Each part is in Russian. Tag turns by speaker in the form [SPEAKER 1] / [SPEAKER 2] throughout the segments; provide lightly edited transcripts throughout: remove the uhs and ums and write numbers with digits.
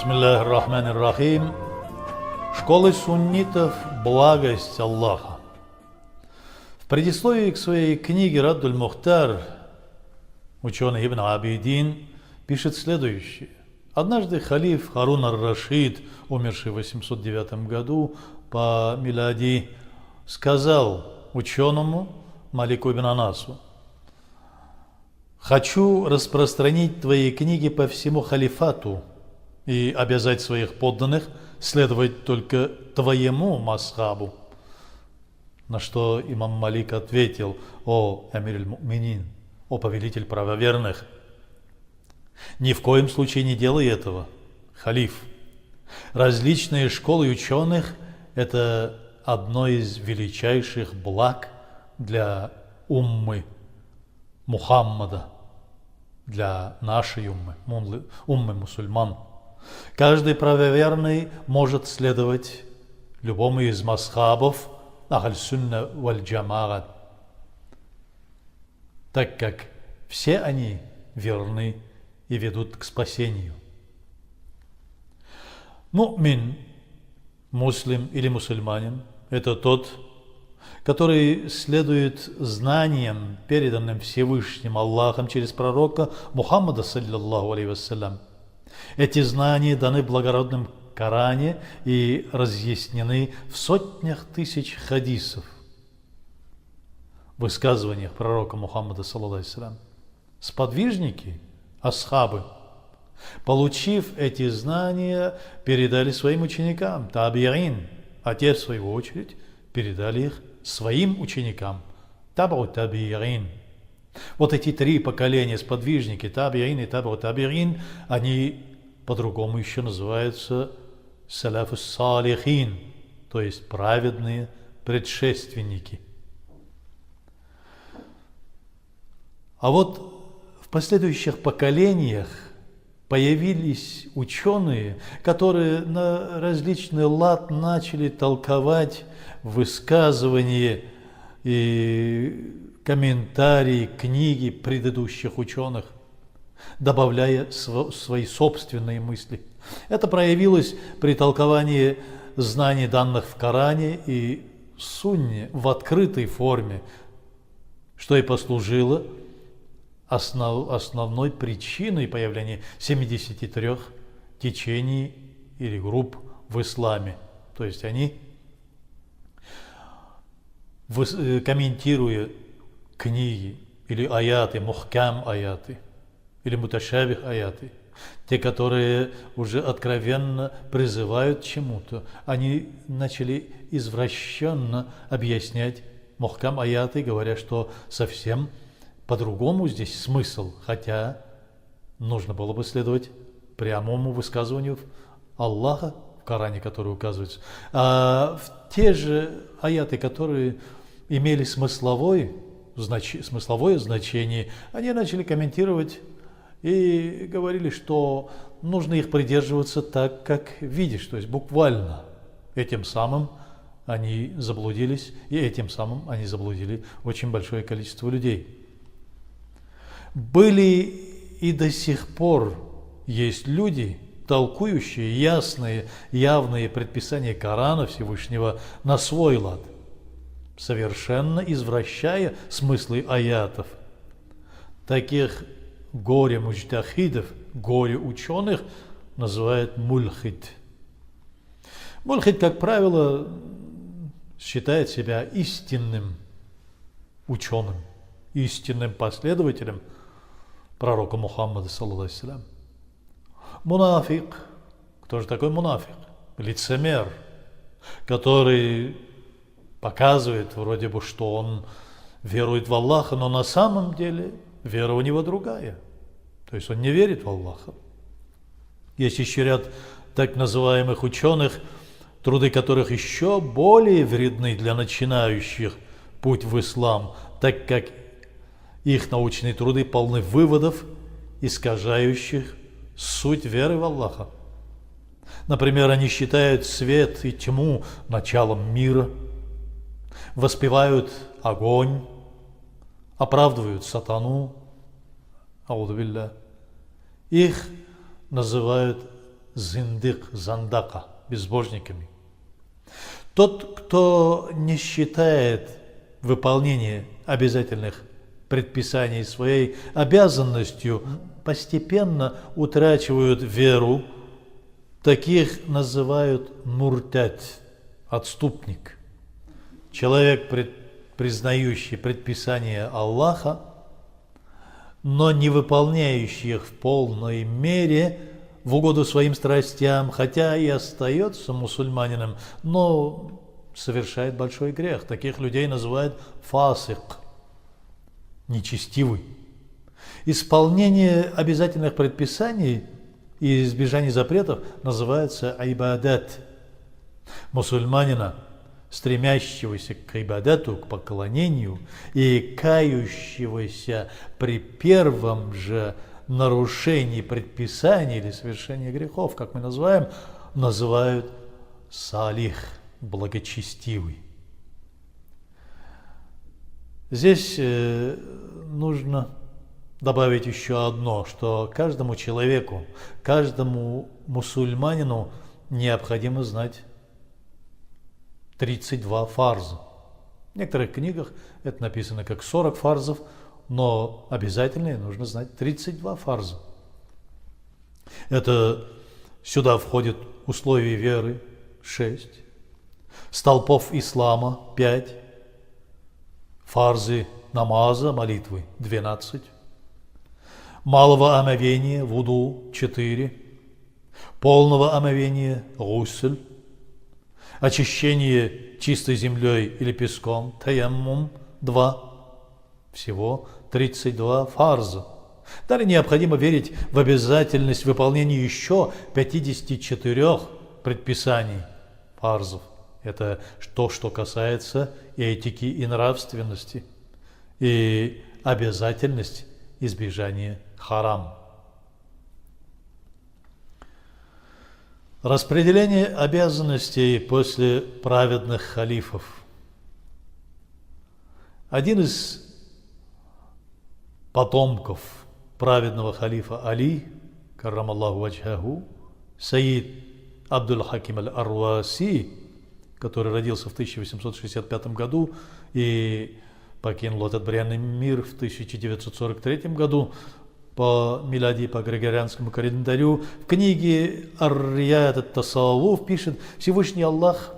[SPEAKER 1] Бисмиллахи рахмани рахим. Школы суннитов «Благость Аллаха». В предисловии к своей книге «Раддуль Мухтар» ученый Ибн Абидин пишет следующее. Однажды халиф Харун ар-Рашид, умерший в 809 году по милади, сказал ученому Малику ибн Анасу: «Хочу распространить твои книги по всему халифату и обязать своих подданных следовать только твоему масхабу». На что имам Малик ответил: «О Амир аль-Муминин, о повелитель правоверных, ни в коем случае не делай этого, халиф. Различные школы ученых – это одно из величайших благ для уммы Мухаммада, для нашей уммы мусульман. Каждый правоверный может следовать любому из масхабов Ахль-Сунна валь-Джамаат, так как все они верны и ведут к спасению». Мумин, муслим или мусульманин – это тот, который следует знаниям, переданным Всевышним Аллахом через пророка Мухаммада, саллиллаху алейхи вассалям. Эти знания даны в благородном Коране и разъяснены в сотнях тысяч хадисов, в высказываниях пророка Мухаммада, саллаллаху алейхи вассалям. Сподвижники, асхабы, получив эти знания, передали своим ученикам, табиин, а те, в свою очередь, передали их своим ученикам, табу табиин. Вот эти три поколения сподвижники, табиин и табу табиин, они по-другому еще называются салафус салихин, то есть праведные предшественники. А вот в последующих поколениях появились ученые, которые на различный лад начали толковать высказывания и комментарии, книги предыдущих ученых, добавляя свои собственные мысли. Это проявилось при толковании знаний, данных в Коране и Сунне в открытой форме, что и послужило основной причиной появления 73 течений или групп в исламе. То есть они, комментируя книги или аяты, мухкам аяты, или муташабих аяты, те, которые уже откровенно призывают к чему-то, они начали извращенно объяснять мухкам аяты, говоря, что совсем по-другому здесь смысл, хотя нужно было бы следовать прямому высказыванию Аллаха в Коране, который указывается. А в те же аяты, которые имели смысловое значение, они начали комментировать и говорили, что нужно их придерживаться так, как видишь, то есть буквально. Этим самым они заблудились, и этим самым они заблудили очень большое количество людей. Были и до сих пор есть люди, толкующие ясные, явные предписания Корана Всевышнего на свой лад, совершенно извращая смыслы аятов. Таких горе-муджтахидов, горе-ученых называют мульхид. Мульхид, как правило, считает себя истинным ученым, истинным последователем пророка Мухаммада, саллаллаху алейхи вассалям. Мунафик. Кто же такой мунафик? Лицемер, который показывает вроде бы, что он верует в Аллаха, но на самом деле вера у него другая. То есть он не верит в Аллаха. Есть еще ряд так называемых ученых, труды которых еще более вредны для начинающих путь в ислам, так как их научные труды полны выводов, искажающих суть веры в Аллаха. Например, они считают свет и тьму началом мира, воспевают огонь, оправдывают сатану, аузу билля. Их называют зиндык, зандака, безбожниками. Тот, кто не считает выполнение обязательных предписаний своей обязанностью, постепенно утрачивают веру. Таких называют муртад, отступник. Человек, признающий предписания Аллаха, но не выполняющий их в полной мере в угоду своим страстям, хотя и остается мусульманином, но совершает большой грех. Таких людей называют фасик, нечестивый. Исполнение обязательных предписаний и избежание запретов называется айбадат. Мусульманина, стремящегося к айбадату, к поклонению и кающегося при первом же нарушении предписаний или совершении грехов, как мы называют салих, благочестивый. Здесь нужно добавить еще одно, что каждому человеку, каждому мусульманину необходимо знать 32 фарза. В некоторых книгах это написано как 40 фарзов, но обязательно нужно знать 32 фарза. Это сюда входит условия веры 6, столпов ислама 5, фарзы намаза, молитвы 12, малого омовения, вуду 4, полного омовения, гусль, очищение чистой землей или песком, таяммум 2, всего 32 фарза. Далее необходимо верить в обязательность выполнения еще 54 предписаний фарзов. Это то, что касается этики и нравственности, и обязательность избежания харам. Распределение обязанностей после праведных халифов. Один из потомков праведного халифа Али, каррамаллаху ваджхаху, Саид Абдуль-Хаким аль-Арваси, который родился в 1865 году и покинул этот бренный мир в 1943 году по милади, по григорианскому календарю. В книге Ар-Рияд ат-Тасаввуф пишет: Всевышний Аллах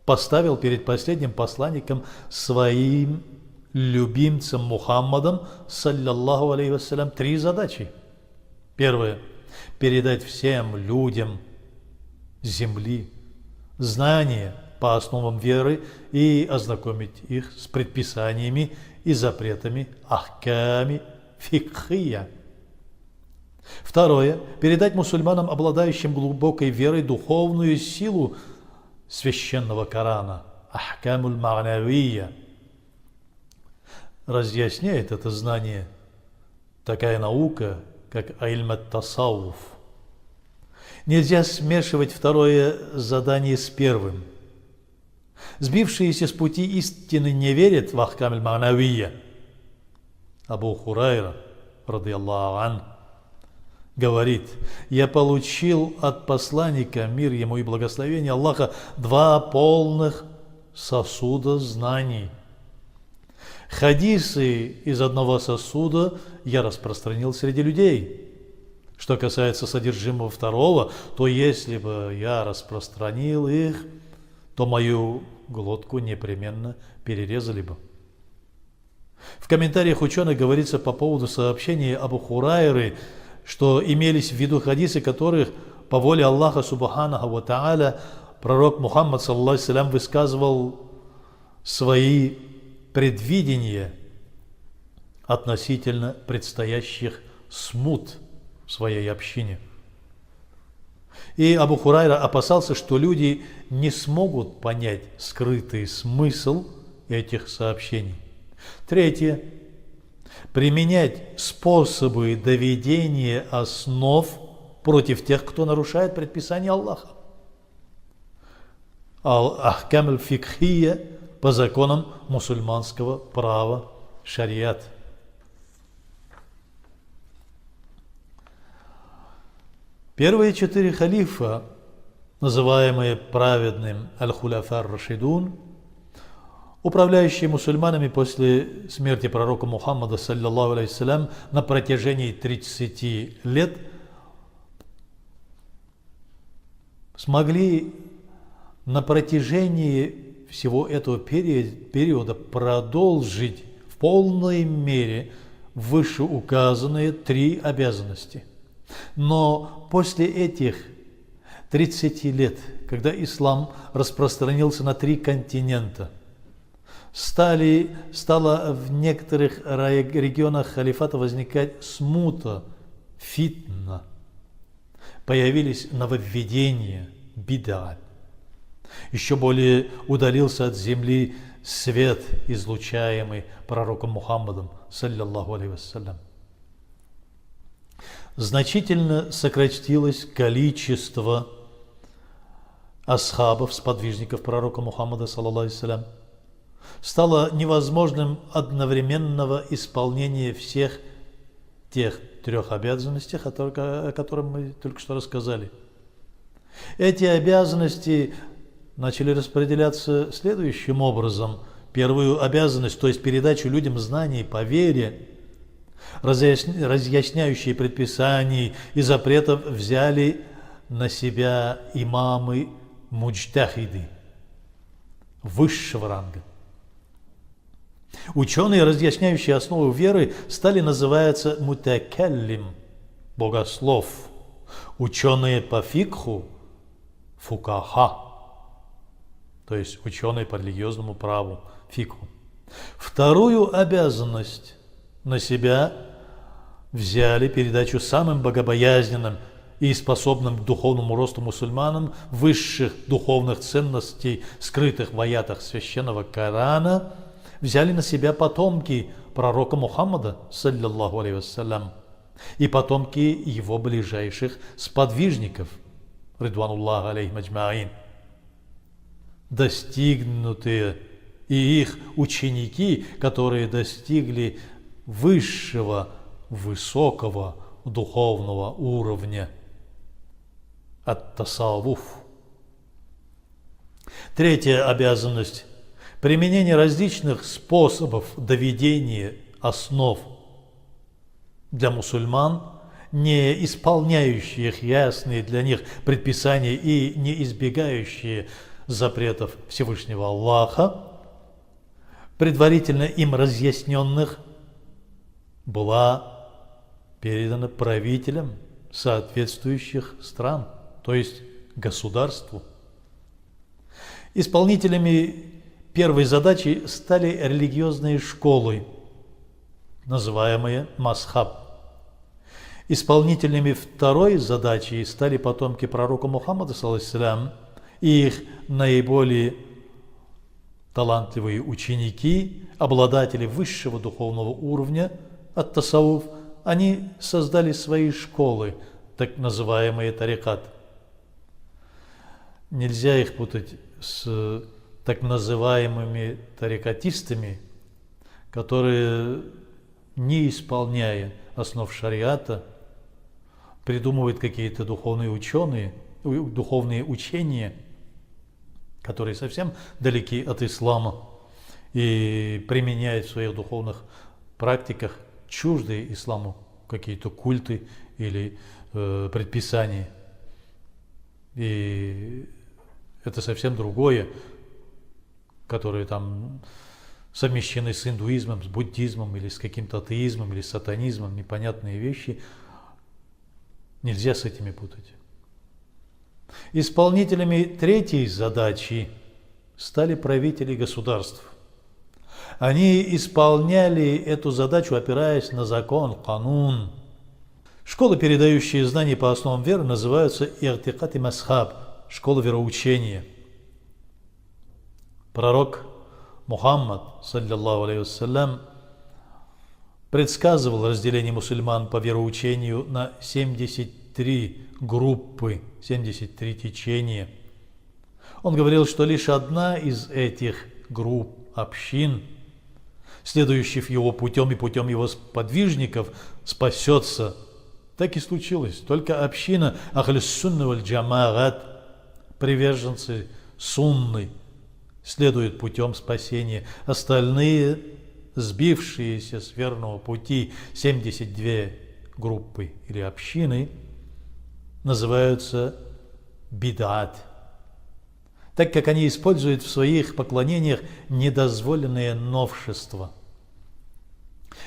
[SPEAKER 1] поставил перед последним посланником своим любимцем Мухаммадом, саллаллаху алейхи вассалям, 3 задачи. Первое – передать всем людям земли знания по основам веры и ознакомить их с предписаниями и запретами ахками фикхия. Второе – передать мусульманам, обладающим глубокой верой, духовную силу священного Корана, ахкамуль ма'навия. Разъясняет это знание такая наука, как ильм ат-тасаввуф. Нельзя смешивать второе задание с первым. Сбившиеся с пути истины не верят в ахкам аль-ма'навия. Абу Хурайра, радийаллаху ан, говорит: я получил от посланника, мир ему и благословение Аллаха, 2 полных сосуда знаний. Хадисы из одного сосуда я распространил среди людей. Что касается содержимого второго, то если бы я распространил их, то мою глотку непременно перерезали бы. В комментариях ученых говорится по поводу сообщения Абу Хурайры, что имелись в виду хадисы, которых по воле Аллаха субханаху ва тааля пророк Мухаммад саллаллаху алейхи ва саллям высказывал свои предвидения относительно предстоящих смут в своей общине. И Абу Хурайра опасался, что люди не смогут понять скрытый смысл этих сообщений. Третье. Применять способы доведения основ против тех, кто нарушает предписания Аллаха. Ахкам аль-фикхия по законам мусульманского права, шариат. Первые 4 халифа, называемые праведным аль-Хуляфа ар-Рашидун, управляющие мусульманами после смерти пророка Мухаммада, саллиллаху алейхиссалям, на протяжении 30 лет, смогли на протяжении всего этого периода продолжить в полной мере вышеуказанные 3 обязанности. Но после этих 30 лет, когда ислам распространился на 3 континента, стала в некоторых регионах халифата возникать смута, фитна, появились нововведения, бид'ат. Еще более удалился от земли свет, излучаемый пророком Мухаммадом, саллиллаху алейхи вассалям. Значительно сократилось количество асхабов, сподвижников пророка Мухаммада, саллаллаху алейхи вассалям. Стало невозможным одновременного исполнения всех тех 3 обязанностей, о которых мы только что рассказали. Эти обязанности начали распределяться следующим образом. Первую обязанность, то есть передачу людям знаний по вере, разъясняющие предписаний и запретов, взяли на себя имамы муджтахиды высшего ранга. Ученые, разъясняющие основу веры, стали называться мутакаллим, богослов. Ученые по фикху – фукаха, то есть ученые по религиозному праву, фикху. Вторую обязанность на себя взяли передачу самым богобоязненным и способным к духовному росту мусульманам высших духовных ценностей, скрытых в аятах священного Корана, взяли на себя потомки пророка Мухаммада, саллиллаху алейхи вассалям, и потомки его ближайших сподвижников, ридвануллаху алейхим аджмаин. Достигнутые и их ученики, которые достигли высшего, высокого духовного уровня ат-тасаввуф. Третья обязанность – применение различных способов доведения основ для мусульман, не исполняющих ясные для них предписания и не избегающие запретов Всевышнего Аллаха, предварительно им разъясненных, была передана правителям соответствующих стран, то есть государству. Исполнителями первой задачи стали религиозные школы, называемые масхаб. Исполнителями второй задачи стали потомки пророка Мухаммада, саллаллаху алейхи вассалям, и их наиболее талантливые ученики, обладатели высшего духовного уровня ат-тасаввуф. Они создали свои школы, так называемые тарикат. Нельзя их путать с так называемыми тарикатистами, которые, не исполняя основ шариата, придумывают какие-то духовные учения, которые совсем далеки от ислама, и применяют в своих духовных практиках чуждые исламу какие-то культы или предписания. И это совсем другое, которые там совмещены с индуизмом, с буддизмом или с каким-то атеизмом или сатанизмом, непонятные вещи. Нельзя с этими путать. Исполнителями третьей задачи стали правители государств. Они исполняли эту задачу, опираясь на закон, канун. Школы, передающие знания по основам веры, называются иртикат и масхаб, школа вероучения. Пророк Мухаммад, саллиллаху алейхи вассалям, предсказывал разделение мусульман по вероучению на 73 группы, 73 течения. Он говорил, что лишь одна из этих групп, общин, следующих его путем и путем его сподвижников, спасется, Так и случилось. Только община Ахлюс-Сунны валь-Джамаат, приверженцы сунны, следуют путем спасения. Остальные, сбившиеся с верного пути 72 группы или общины, называются бид'ат, так как они используют в своих поклонениях недозволенные новшества.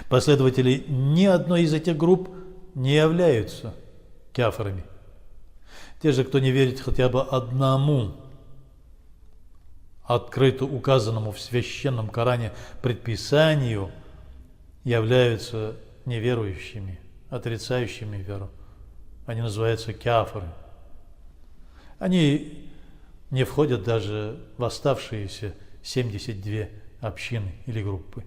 [SPEAKER 1] Последователи ни одной из этих групп не являются кафирами. Те же, кто не верит хотя бы одному открыто указанному в священном Коране предписанию, являются неверующими, отрицающими веру. Они называются кафиры. Они не входят даже в оставшиеся 72 общины или группы.